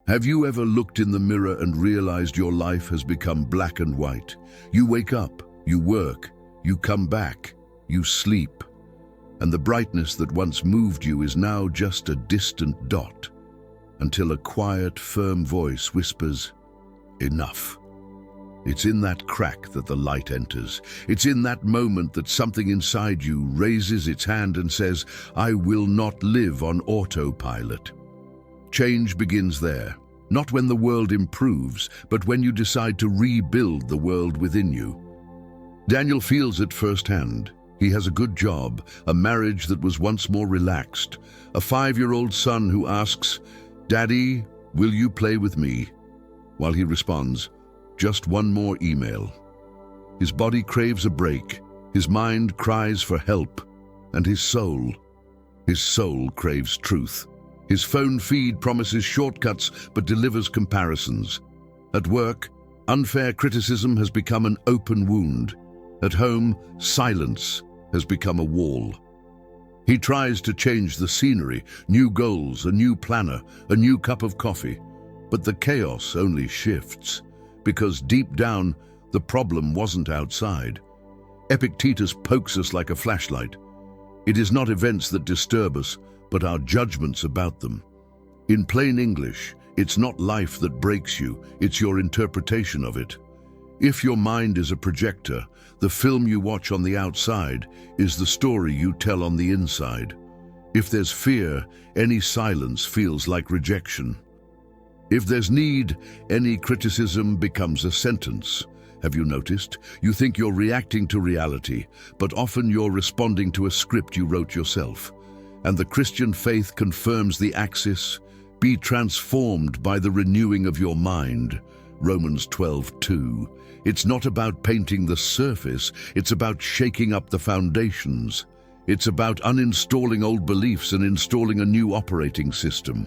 Have you ever looked in the mirror and realized your life has become black and white? You wake up, you work, you come back, you sleep, and the brightness that once moved you is now just a distant dot, until a quiet, firm voice whispers, "Enough." It's in that crack that the light enters. It's in that moment that something inside you raises its hand and says, "I will not live on autopilot." Change begins there, not when the world improves, but when you decide to rebuild the world within you. Daniel feels it firsthand. He has a good job, a marriage that was once more relaxed, a 5-year-old son who asks, "Daddy, will you play with me?" While he responds, "Just one more email." His body craves a break, his mind cries for help, and his soul craves truth. His phone feed promises shortcuts but delivers comparisons. At work, unfair criticism has become an open wound. At home, silence has become a wall. He tries to change the scenery, new goals, a new planner, a new cup of coffee. But the chaos only shifts, because deep down, the problem wasn't outside. Epictetus pokes us like a flashlight. It is not events that disturb us, but our judgments about them. In plain English, it's not life that breaks you, it's your interpretation of it. If your mind is a projector, the film you watch on the outside is the story you tell on the inside. If there's fear, any silence feels like rejection. If there's need, any criticism becomes a sentence. Have you noticed? You think you're reacting to reality, but often you're responding to a script you wrote yourself. And the Christian faith confirms the axis, "Be transformed by the renewing of your mind." Romans 12:2. It's not about painting the surface, it's about shaking up the foundations. It's about uninstalling old beliefs and installing a new operating system.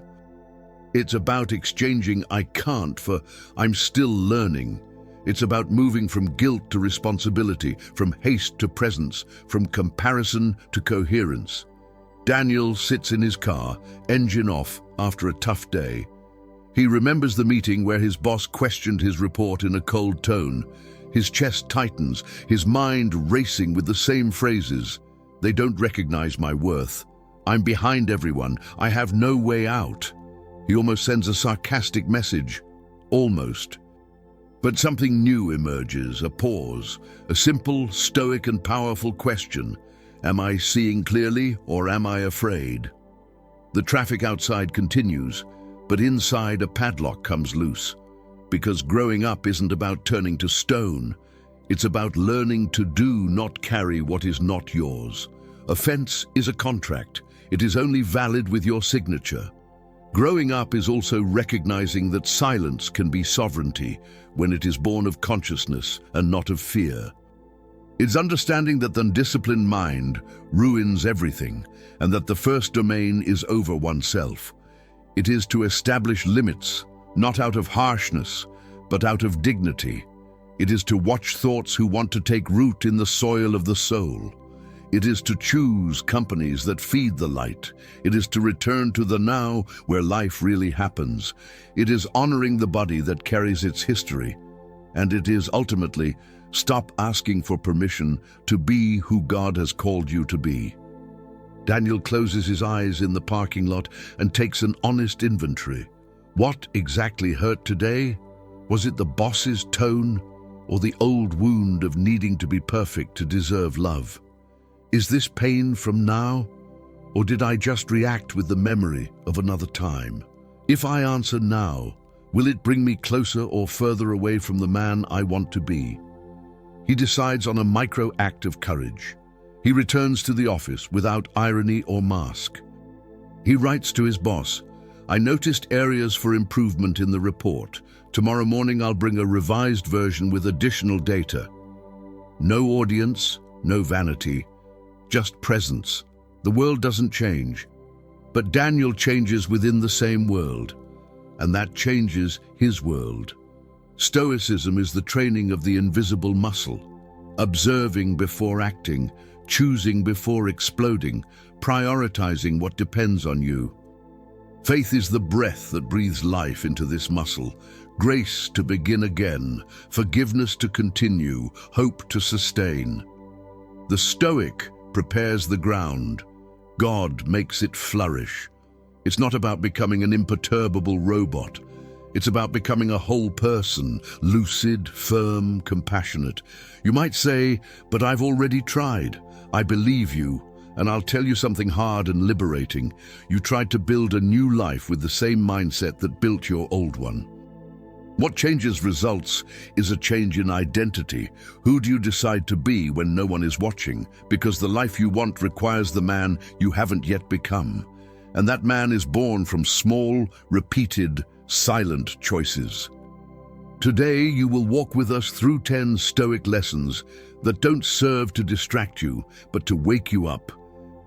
It's about exchanging "I can't" for "I'm still learning." It's about moving from guilt to responsibility, from haste to presence, from comparison to coherence. Daniel sits in his car, engine off, after a tough day. He remembers the meeting where his boss questioned his report in a cold tone. His chest tightens, his mind racing with the same phrases. "They don't recognize my worth. I'm behind everyone. I have no way out." He almost sends a sarcastic message. Almost. But something new emerges, a pause, a simple, stoic and powerful question. Am I seeing clearly, or am I afraid? The traffic outside continues, but inside a padlock comes loose. Because growing up isn't about turning to stone. It's about learning to do, not carry what is not yours. A fence is a contract. It is only valid with your signature. Growing up is also recognizing that silence can be sovereignty when it is born of consciousness and not of fear. It's understanding that the undisciplined mind ruins everything, and that the first domain is over oneself. It is to establish limits, not out of harshness, but out of dignity. It is to watch thoughts who want to take root in the soil of the soul. It is to choose companies that feed the light. It is to return to the now where life really happens. It is honoring the body that carries its history. And it is ultimately stop asking for permission to be who God has called you to be. Daniel closes his eyes in the parking lot and takes an honest inventory. What exactly hurt today? Was it the boss's tone or the old wound of needing to be perfect to deserve love? Is this pain from now, or did I just react with the memory of another time? If I answer now, will it bring me closer or further away from the man I want to be? He decides on a micro act of courage. He returns to the office without irony or mask. He writes to his boss, "I noticed areas for improvement in the report. Tomorrow morning I'll bring a revised version with additional data." No audience, no vanity, just presence. The world doesn't change, but Daniel changes within the same world, and that changes his world. Stoicism is the training of the invisible muscle, observing before acting, choosing before exploding, prioritizing what depends on you. Faith is the breath that breathes life into this muscle, grace to begin again, forgiveness to continue, hope to sustain. The Stoic prepares the ground. God makes it flourish. It's not about becoming an imperturbable robot. It's about becoming a whole person, lucid, firm, compassionate. You might say, but I've already tried. I believe you, and I'll tell you something hard and liberating. You tried to build a new life with the same mindset that built your old one. What changes results is a change in identity. Who do you decide to be when no one is watching? Because the life you want requires the man you haven't yet become. And that man is born from small, repeated, silent choices. Today, you will walk with us through 10 Stoic lessons that don't serve to distract you, but to wake you up.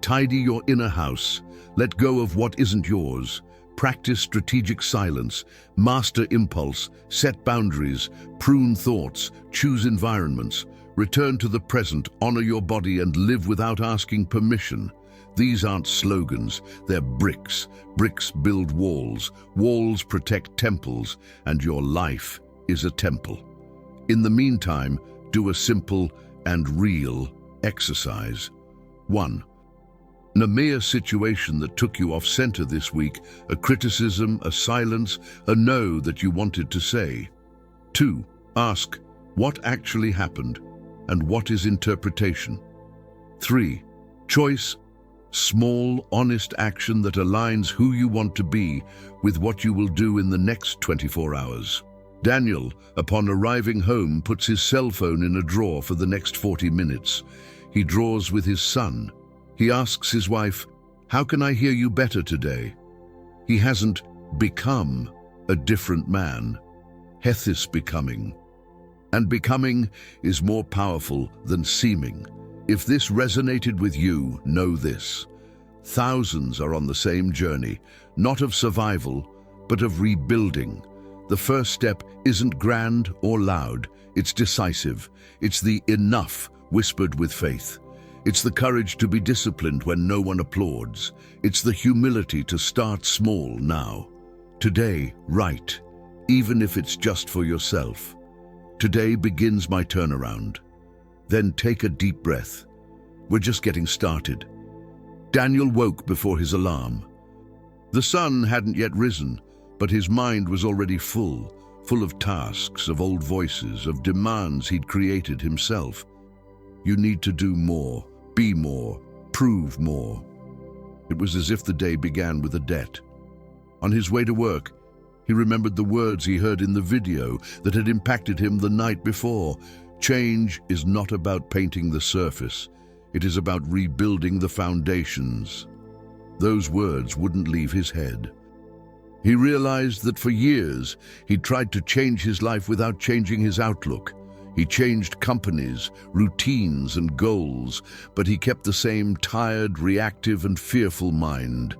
Tidy your inner house. Let go of what isn't yours. Practice strategic silence, master impulse, set boundaries, prune thoughts, choose environments, return to the present, honor your body, and live without asking permission. These aren't slogans, they're bricks. Bricks build walls, walls protect temples, and your life is a temple. In the meantime, do a simple and real exercise. 1. Name a situation that took you off center this week, a criticism, a silence, a no that you wanted to say. 2. Ask, what actually happened, and what is interpretation? 3. Choice, small, honest action that aligns who you want to be with what you will do in the next 24 hours. Daniel, upon arriving home, puts his cell phone in a drawer for the next 40 minutes. He draws with his son. He asks his wife, "How can I hear you better today?" He hasn't become a different man. Hethys becoming. And becoming is more powerful than seeming. If this resonated with you, know this. Thousands are on the same journey, not of survival, but of rebuilding. The first step isn't grand or loud, it's decisive. It's the enough whispered with faith. It's the courage to be disciplined when no one applauds. It's the humility to start small now. Today, write, even if it's just for yourself. Today begins my turnaround. Then take a deep breath. We're just getting started. Daniel woke before his alarm. The sun hadn't yet risen, but his mind was already full of tasks, of old voices, of demands he'd created himself. You need to do more. Be more, prove more. It was as if the day began with a debt. On his way to work, he remembered the words he heard in the video that had impacted him the night before. Change is not about painting the surface. It is about rebuilding the foundations. Those words wouldn't leave his head. He realized that for years he'd tried to change his life without changing his outlook. He changed companies, routines, and goals, but he kept the same tired, reactive, and fearful mind.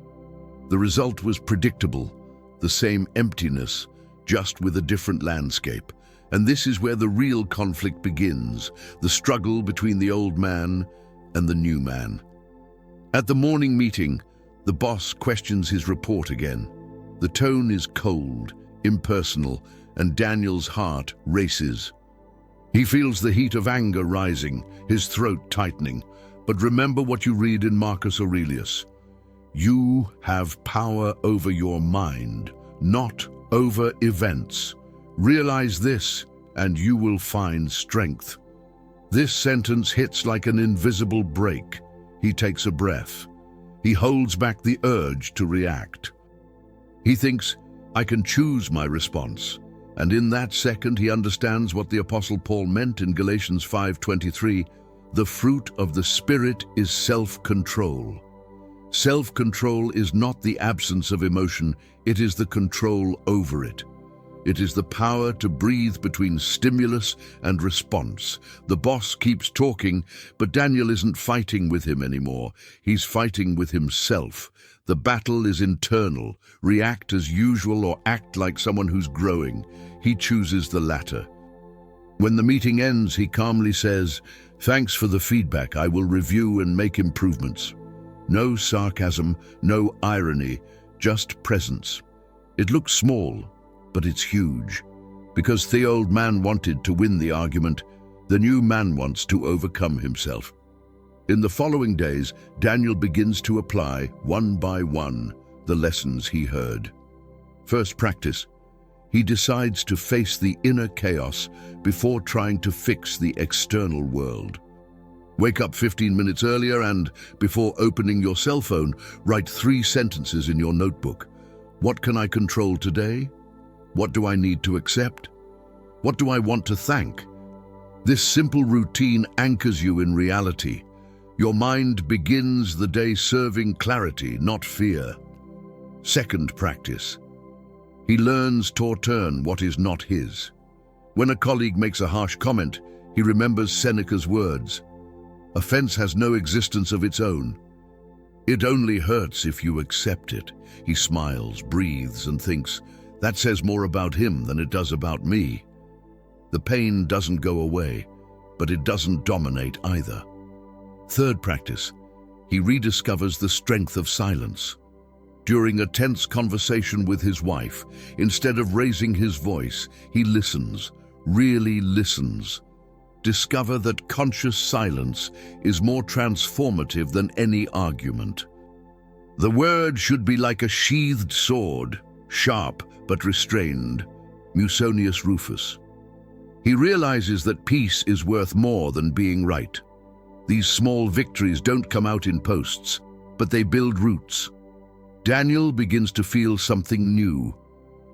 The result was predictable, the same emptiness, just with a different landscape. And this is where the real conflict begins, the struggle between the old man and the new man. At the morning meeting, the boss questions his report again. The tone is cold, impersonal, and Daniel's heart races. He feels the heat of anger rising, his throat tightening. But remember what you read in Marcus Aurelius. You have power over your mind, not over events. Realize this, and you will find strength. This sentence hits like an invisible brake. He takes a breath. He holds back the urge to react. He thinks, I can choose my response. And in that second, he understands what the Apostle Paul meant in Galatians 5:23. The fruit of the Spirit is self-control. Self-control is not the absence of emotion, it is the control over it. It is the power to breathe between stimulus and response. The boss keeps talking, but Daniel isn't fighting with him anymore. He's fighting with himself. The battle is internal. React as usual or act like someone who's growing. He chooses the latter. When the meeting ends, he calmly says, "Thanks for the feedback. I will review and make improvements." No sarcasm, no irony, just presence. It looks small, but it's huge. Because the old man wanted to win the argument, the new man wants to overcome himself. In the following days, Daniel begins to apply, one by one, the lessons he heard. First practice. He decides to face the inner chaos before trying to fix the external world. Wake up 15 minutes earlier and, before opening your cell phone, write 3 sentences in your notebook. What can I control today? What do I need to accept? What do I want to thank? This simple routine anchors you in reality. Your mind begins the day serving clarity, not fear. Second practice. He learns to turn what is not his. When a colleague makes a harsh comment, he remembers Seneca's words. Offense has no existence of its own. It only hurts if you accept it. He smiles, breathes, and thinks, that says more about him than it does about me. The pain doesn't go away, but it doesn't dominate either. Third practice. He rediscovers the strength of silence. During a tense conversation with his wife, instead of raising his voice, he listens, really listens. Discover that conscious silence is more transformative than any argument. The word should be like a sheathed sword, sharp but restrained. Musonius Rufus. He realizes that peace is worth more than being right. These small victories don't come out in posts, but they build roots. Daniel begins to feel something new,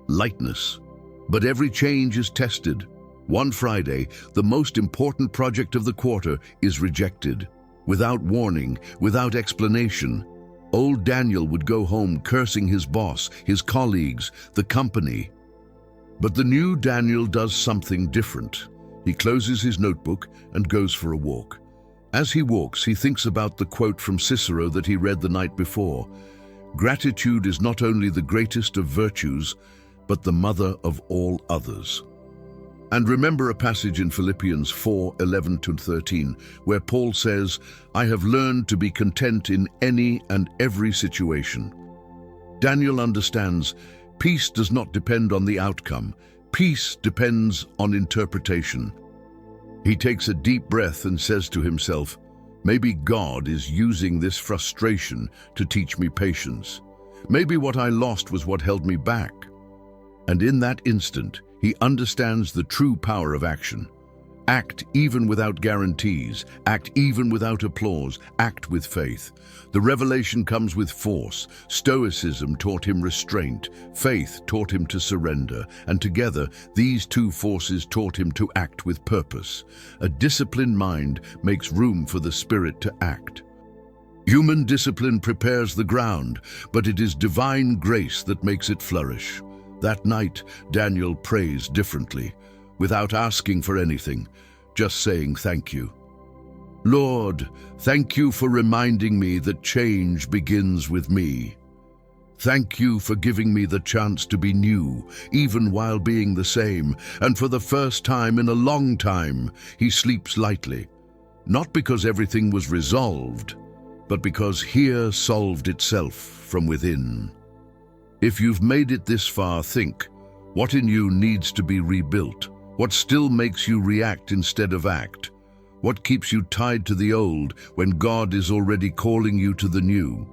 lightness. But every change is tested. One Friday, the most important project of the quarter is rejected. Without warning, without explanation, old Daniel would go home cursing his boss, his colleagues, the company. But the new Daniel does something different. He closes his notebook and goes for a walk. As he walks, he thinks about the quote from Cicero that he read the night before. Gratitude is not only the greatest of virtues, but the mother of all others. And remember a passage in Philippians 4:11-13, where Paul says, I have learned to be content in any and every situation. Daniel understands, peace does not depend on the outcome. Peace depends on interpretation. He takes a deep breath and says to himself, maybe God is using this frustration to teach me patience. Maybe what I lost was what held me back. And in that instant, he understands the true power of action. Act even without guarantees. Act even without applause. Act with faith. The revelation comes with force. Stoicism taught him restraint. Faith taught him to surrender. And together, these two forces taught him to act with purpose. A disciplined mind makes room for the spirit to act. Human discipline prepares the ground, but it is divine grace that makes it flourish. That night, Daniel prays differently, without asking for anything, just saying thank you. Lord, thank you for reminding me that change begins with me. Thank you for giving me the chance to be new, even while being the same, and for the first time in a long time, he sleeps lightly. Not because everything was resolved, but because here solved itself from within. If you've made it this far, think, what in you needs to be rebuilt? What still makes you react instead of act? What keeps you tied to the old when God is already calling you to the new?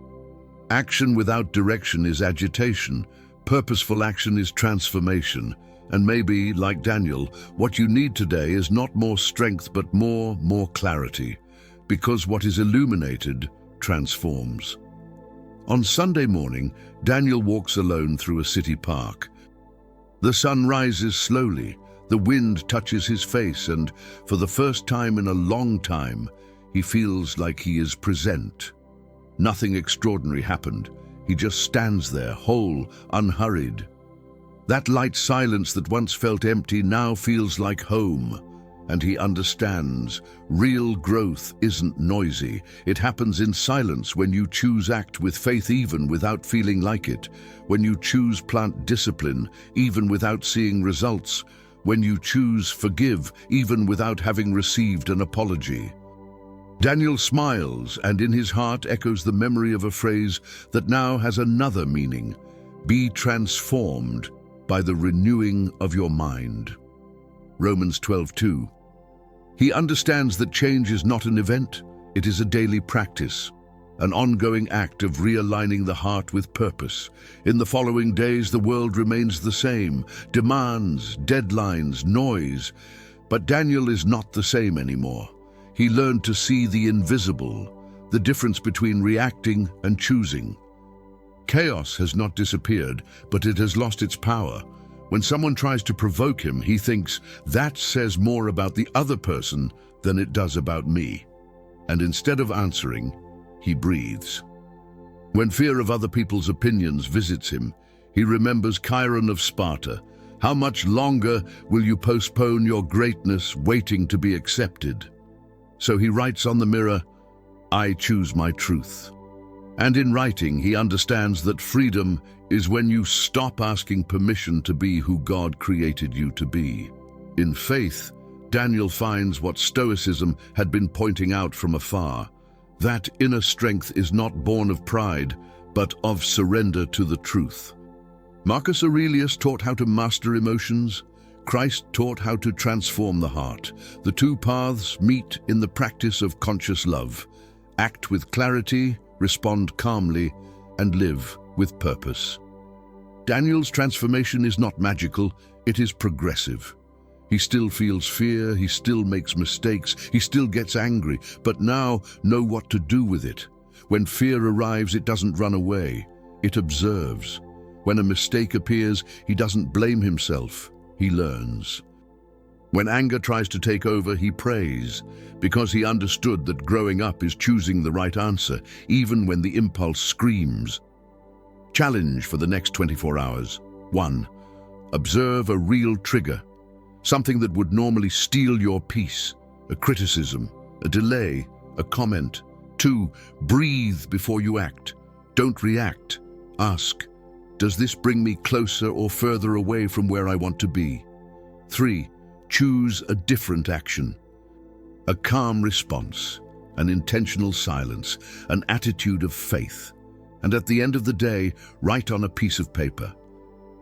Action without direction is agitation. Purposeful action is transformation. And maybe, like Daniel, what you need today is not more strength but more clarity. Because what is illuminated transforms. On Sunday morning, Daniel walks alone through a city park. The sun rises slowly, the wind touches his face, and for the first time in a long time, he feels like he is present. Nothing extraordinary happened. He just stands there, whole, unhurried. That light silence that once felt empty now feels like home. And he understands, real growth isn't noisy. It happens in silence when you choose act with faith even without feeling like it, when you choose plant discipline even without seeing results, when you choose forgive even without having received an apology. Daniel smiles, and in his heart echoes the memory of a phrase that now has another meaning: be transformed by the renewing of your mind. Romans 12:2. He understands that change is not an event, it is a daily practice, an ongoing act of realigning the heart with purpose. In the following days, the world remains the same: demands, deadlines, noise. But Daniel is not the same anymore. He learned to see the invisible, the difference between reacting and choosing. Chaos has not disappeared, but it has lost its power. When someone tries to provoke him, he thinks, that says more about the other person than it does about me. And instead of answering, he breathes. When fear of other people's opinions visits him, he remembers Chiron of Sparta. How much longer will you postpone your greatness, waiting to be accepted? So he writes on the mirror, I choose my truth. And in writing, he understands that freedom is when you stop asking permission to be who God created you to be. In faith, Daniel finds what Stoicism had been pointing out from afar. That inner strength is not born of pride, but of surrender to the truth. Marcus Aurelius taught how to master emotions. Christ taught how to transform the heart. The two paths meet in the practice of conscious love. Act with clarity, respond calmly, and live with purpose. Daniel's transformation is not magical, it is progressive. He still feels fear, he still makes mistakes, he still gets angry, but now know what to do with it. When fear arrives, it doesn't run away, it observes. When a mistake appears, he doesn't blame himself, he learns. When anger tries to take over, he prays, because he understood that growing up is choosing the right answer, even when the impulse screams. Challenge for the next 24 hours. 1. Observe a real trigger, something that would normally steal your peace, a criticism, a delay, a comment. 2. Breathe before you act. Don't react. Ask, does this bring me closer or further away from where I want to be? 3. Choose a different action. A calm response, an intentional silence, an attitude of faith. And at the end of the day, write on a piece of paper,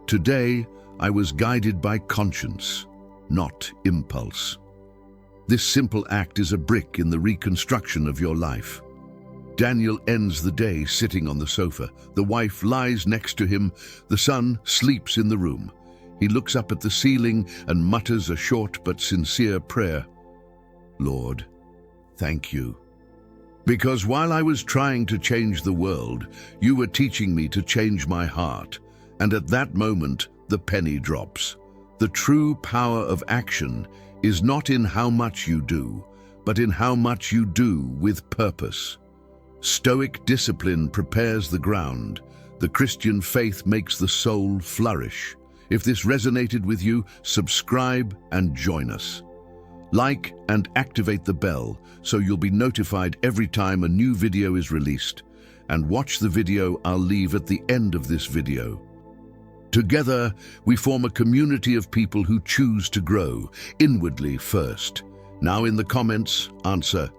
today I was guided by conscience, not impulse. This simple act is a brick in the reconstruction of your life. Daniel ends the day sitting on the sofa. The wife lies next to him. The son sleeps in the room. He looks up at the ceiling and mutters a short but sincere prayer. Lord, thank you. Because while I was trying to change the world, you were teaching me to change my heart. And at that moment, the penny drops. The true power of action is not in how much you do, but in how much you do with purpose. Stoic discipline prepares the ground. The Christian faith makes the soul flourish. If this resonated with you, subscribe and join us. Like and activate the bell so you'll be notified every time a new video is released. And watch the video I'll leave at the end of this video. Together, we form a community of people who choose to grow, inwardly first. Now in the comments, answer,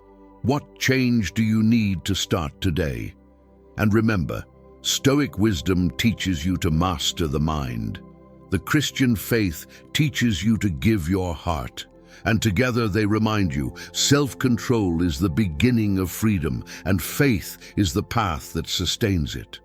what change do you need to start today? And remember, Stoic wisdom teaches you to master the mind. The Christian faith teaches you to give your heart. And together they remind you, self-control is the beginning of freedom, and faith is the path that sustains it.